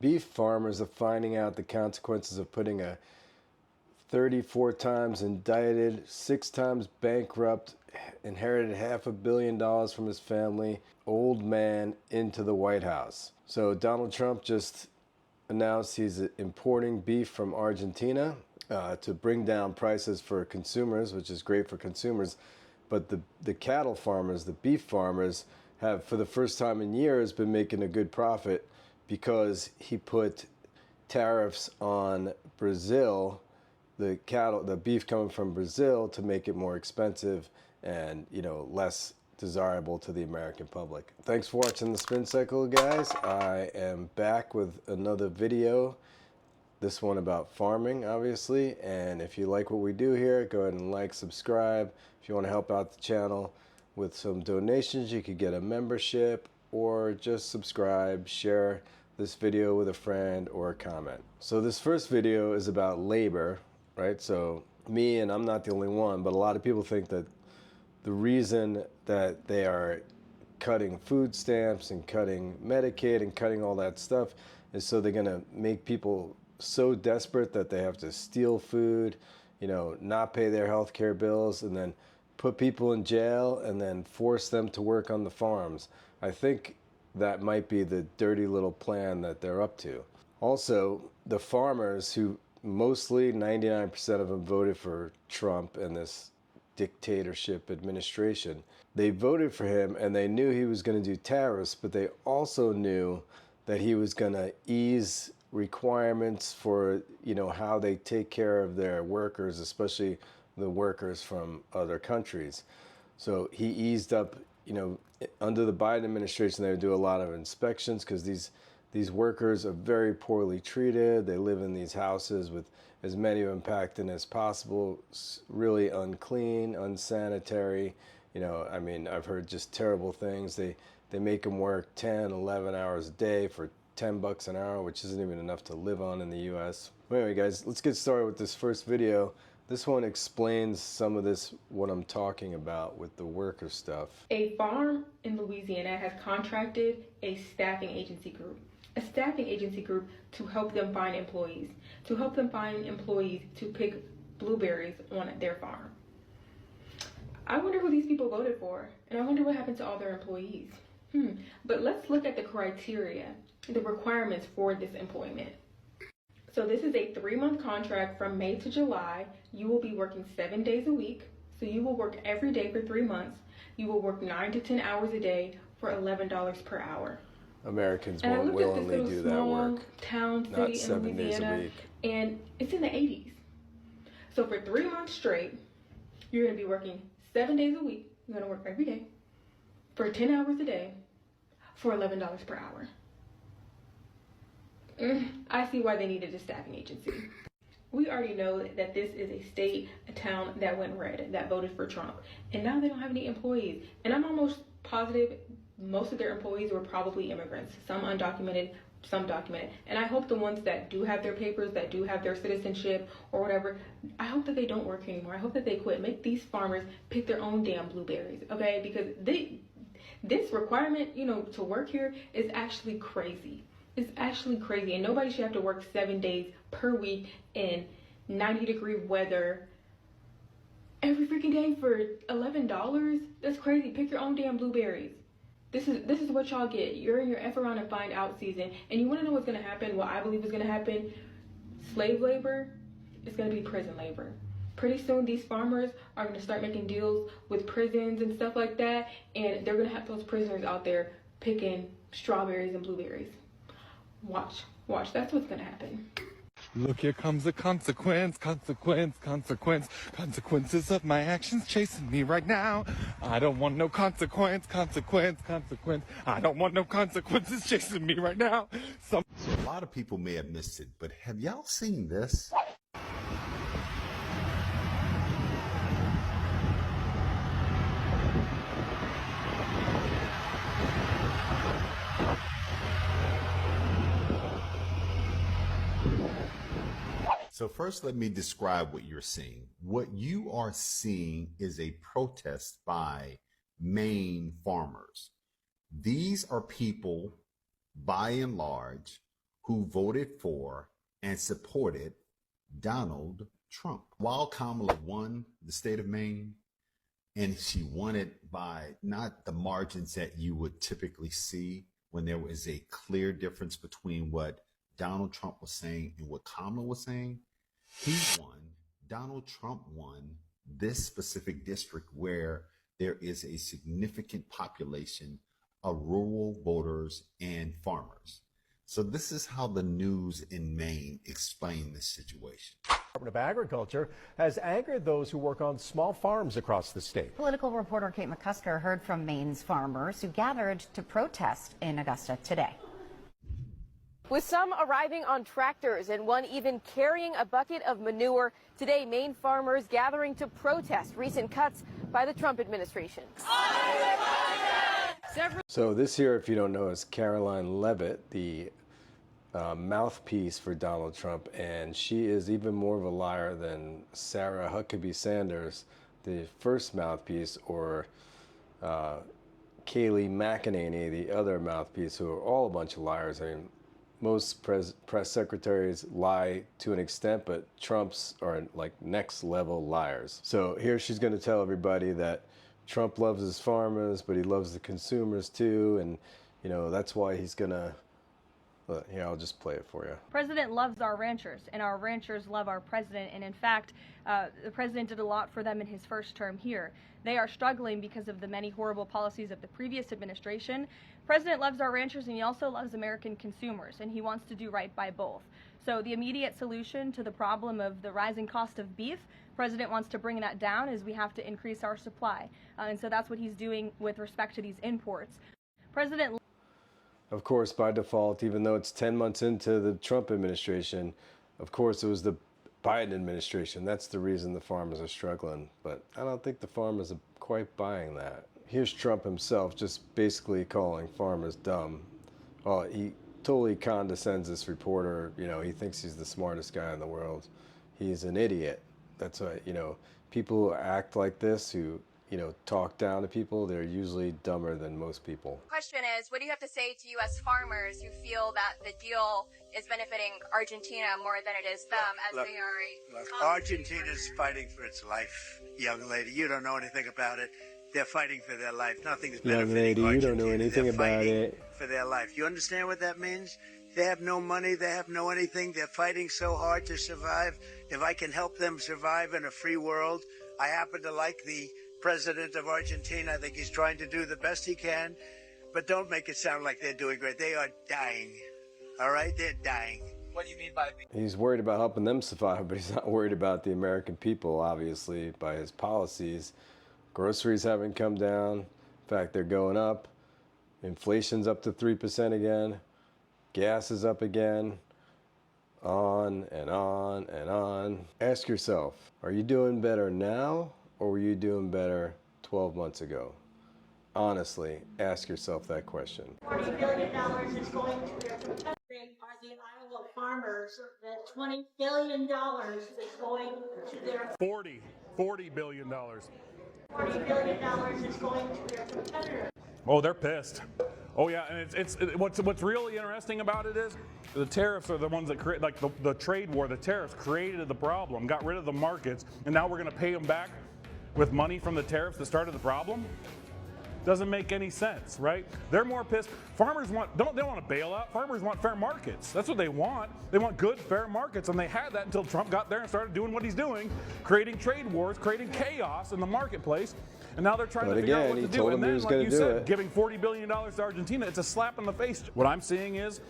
Beef farmers are finding out the consequences of putting a 34 times indicted, 6 times bankrupt, inherited $500 million from his family, old man into the White House. So Donald Trump just announced he's importing beef from Argentina to bring down prices for consumers, which is great for consumers. But the cattle farmers, the beef farmers, have for the first time in years been making a good profit because he put tariffs on Brazil, the beef coming from Brazil, to make it more expensive and, you know, less desirable to the American public. Thanks for watching the Spin Cycle, guys. I am back with another video, this one about farming, obviously. And if you like what we do here, go ahead and like, subscribe. If you want to help out the channel with some donations, you could get a membership, or just subscribe, share this video with a friend, or a comment. So this first video is about labor, right? So me, and I'm not the only one, but a lot of people think that the reason that they are cutting food stamps and cutting Medicaid and cutting all that stuff is so they're gonna make people so desperate that they have to steal food, you know, not pay their health care bills, and then put people in jail and then force them to work on the farms. I think that might be the dirty little plan that they're up to. Also, the farmers, who mostly 99% of them voted for Trump and this dictatorship administration, they voted for him and they knew he was going to do tariffs, but they also knew that he was going to ease requirements for, you know, how they take care of their workers, especially the workers from other countries. So he eased up, you know, under the Biden administration, they would do a lot of inspections because these workers are very poorly treated. They live in these houses with as many of them packed in as possible, really unclean, unsanitary. You know, I mean, I've heard just terrible things. They make them work 10, 11 hours a day for $10 an hour, which isn't even enough to live on in the US. But anyway, guys, let's get started with this first video. This one explains some of this, what I'm talking about with the worker stuff. A farm in Louisiana has contracted a staffing agency group to help them find employees, to pick blueberries on their farm. I wonder who these people voted for, and I wonder what happened to all their employees. But let's look at the criteria, the requirements for this employment. So this is a 3-month contract from May to July. You will be working 7 days a week. So you will work every day for 3 months. You will work 9 to 10 hours a day for $11 per hour. Americans won't willingly do that work. Town, city Not in 7 days a Louisiana, week. and it's in the 80s. So for 3 months straight, you're going to be working 7 days a week. You're going to work every day for 10 hours a day for $11 per hour. I see why they needed a staffing agency. We already know that this is a state, a town that went red, that voted for Trump. And now they don't have any employees. And I'm almost positive most of their employees were probably immigrants, some undocumented, some documented. And I hope the ones that do have their papers, that do have their citizenship or whatever, I hope that they don't work anymore. I hope that they quit. Make these farmers pick their own damn blueberries, okay? Because this requirement, you know, to work here is actually crazy. It's actually crazy, and nobody should have to work 7 days per week in 90-degree weather every freaking day for $11. That's crazy. Pick your own damn blueberries. This is what y'all get. You're in your F around and find out season, and you want to know what's going to happen? What I believe is going to happen? Slave labor is going to be prison labor. Pretty soon, these farmers are going to start making deals with prisons and stuff like that, and they're going to have those prisoners out there picking strawberries and blueberries. Watch, that's what's gonna happen. Look, here comes the consequences of my actions chasing me right now. I don't want no consequence. I don't want no consequences chasing me right now. So a lot of people may have missed it, but have y'all seen this? So first, let me describe what you're seeing. What you are seeing is a protest by Maine farmers. These are people, by and large, who voted for and supported Donald Trump. While Kamala won the state of Maine, and she won it by not the margins that you would typically see when there was a clear difference between what Donald Trump was saying and what Kamala was saying, he won. Donald Trump won this specific district where there is a significant population of rural voters and farmers. So this is how the news in Maine explained this situation. The Department of Agriculture has angered those who work on small farms across the state. Political reporter Kate McCusker heard from Maine's farmers who gathered to protest in Augusta today. With some arriving on tractors and one even carrying a bucket of manure, today Maine farmers gathering to protest recent cuts by the Trump administration. So this here, if you don't know, is Caroline Leavitt, the mouthpiece for Donald Trump, and she is even more of a liar than Sarah Huckabee Sanders, the first mouthpiece, or Kayleigh McEnany, the other mouthpiece, who are all a bunch of liars. I mean, most press secretaries lie to an extent, but Trump's are like next level liars. So here she's going to tell everybody that Trump loves his farmers, but he loves the consumers too, and you know that's why he's going to. Here, I'll just play it for you. President loves our ranchers, and our ranchers love our president. And in fact, the president did a lot for them in his first term here. They are struggling because of the many horrible policies of the previous administration. President loves our ranchers, and he also loves American consumers, and he wants to do right by both. So the immediate solution to the problem of the rising cost of beef, President wants to bring that down, is we have to increase our supply. And so that's what he's doing with respect to these imports. President. Of course, by default, even though it's 10 months into the Trump administration, of course, it was the Biden administration. That's the reason the farmers are struggling. But I don't think the farmers are quite buying that. Here's Trump himself just basically calling farmers dumb. Well, he totally condescends this reporter. You know, he thinks he's the smartest guy in the world. He's an idiot. That's why, you know, people who act like this, who talk down to people, they're usually dumber than most people. Question is, what do you have to say to U.S. farmers who feel that the deal is benefiting Argentina more than it is them, as they are Argentina's fighting for its life, young lady. You don't know anything about it. They're fighting for their life. Nothing is benefiting Argentina. Young lady, you don't know anything about it. For their life. You understand what that means? They have no money. They have no anything. They're fighting so hard to survive. If I can help them survive in a free world, I happen to like the president of Argentina. I think he's trying to do the best he can, but don't make it sound like they're doing great. They are dying. All right? They're dying. What do you mean by He's worried about helping them survive, but he's not worried about the American people, obviously, by his policies. Groceries haven't come down. In fact, they're going up. Inflation's up to 3% again. Gas is up again. On and on and on. Ask yourself, are you doing better now, or were you doing better 12 months ago? Honestly, ask yourself that question. $40 billion is going to their competitors are the Iowa farmers. That $20 billion is going to their $40 billion. $40 billion is going to their competitors. Oh, they're pissed. Oh yeah, and it's what's really interesting about it is the tariffs are the ones that create, like the trade war. The tariffs created the problem, got rid of the markets, and now we're going to pay them back with money from the tariffs that started the problem? Doesn't make any sense, right? They're more pissed. Farmers they don't want a bailout. Farmers want fair markets. That's what they want. They want good, fair markets, and they had that until Trump got there and started doing what he's doing, creating trade wars, creating chaos in the marketplace, and now they're trying to figure out what to do. And then, like you said, giving $40 billion to Argentina, it's a slap in the face. What I'm seeing is,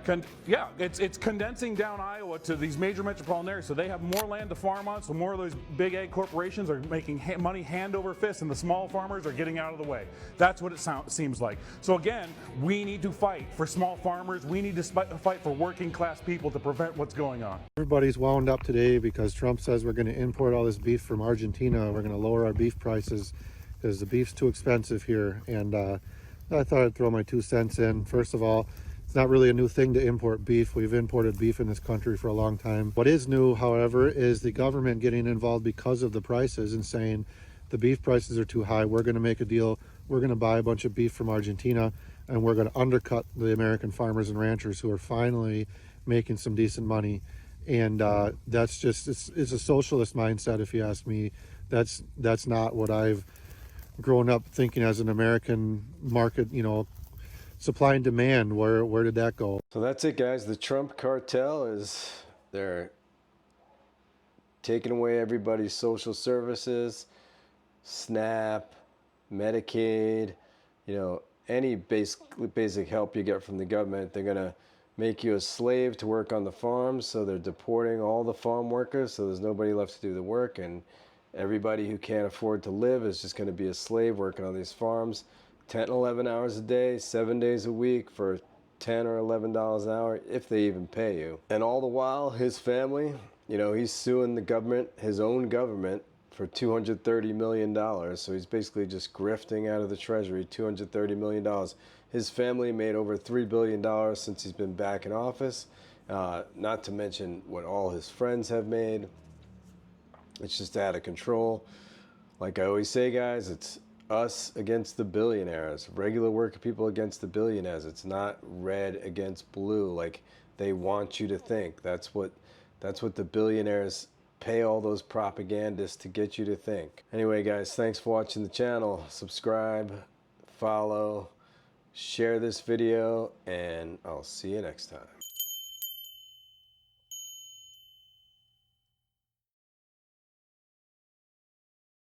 it's condensing down Iowa to these major metropolitan areas, so they have more land to farm on, so more of those big ag corporations are making money hand over fist, and the small farmers are getting out of the way. That's what it seems like. So again, we need to fight for small farmers. We need to fight for working class people to prevent what's going on. Everybody's wound up today because Trump says we're going to import all this beef from Argentina. We're going to lower our beef prices because the beef's too expensive here. And I thought I'd throw my 2 cents in. First of all, it's not really a new thing to import beef. We've imported beef in this country for a long time. What is new, however, is the government getting involved because of the prices and saying the beef prices are too high. We're going to make a deal. We're going to buy a bunch of beef from Argentina. and we're going to undercut the American farmers and ranchers who are finally making some decent money. And that's just, it's a socialist mindset, if you ask me. That's not what I've grown up thinking as an American market, you know, supply and demand. Where did that go? So that's it, guys. The Trump cartel they're taking away everybody's social services, SNAP, Medicaid, you know, any basic help you get from the government. They're gonna make you a slave to work on the farms, so they're deporting all the farm workers, so there's nobody left to do the work, and everybody who can't afford to live is just going to be a slave working on these farms 10, 11 hours a day, 7 days a week for $10 or $11 an hour, if they even pay you. And all the while, his family, you know, he's suing the government, his own government, for $230 million. So he's basically just grifting out of the treasury, $230 million. His family made over $3 billion since he's been back in office, not to mention what all his friends have made. It's just out of control. Like I always say, guys, it's us against the billionaires, regular working people against the billionaires. It's not red against blue like they want you to think. That's what the billionaires pay all those propagandists to get you to think. Anyway, guys, thanks for watching the channel. Subscribe, follow, share this video, and I'll see you next time.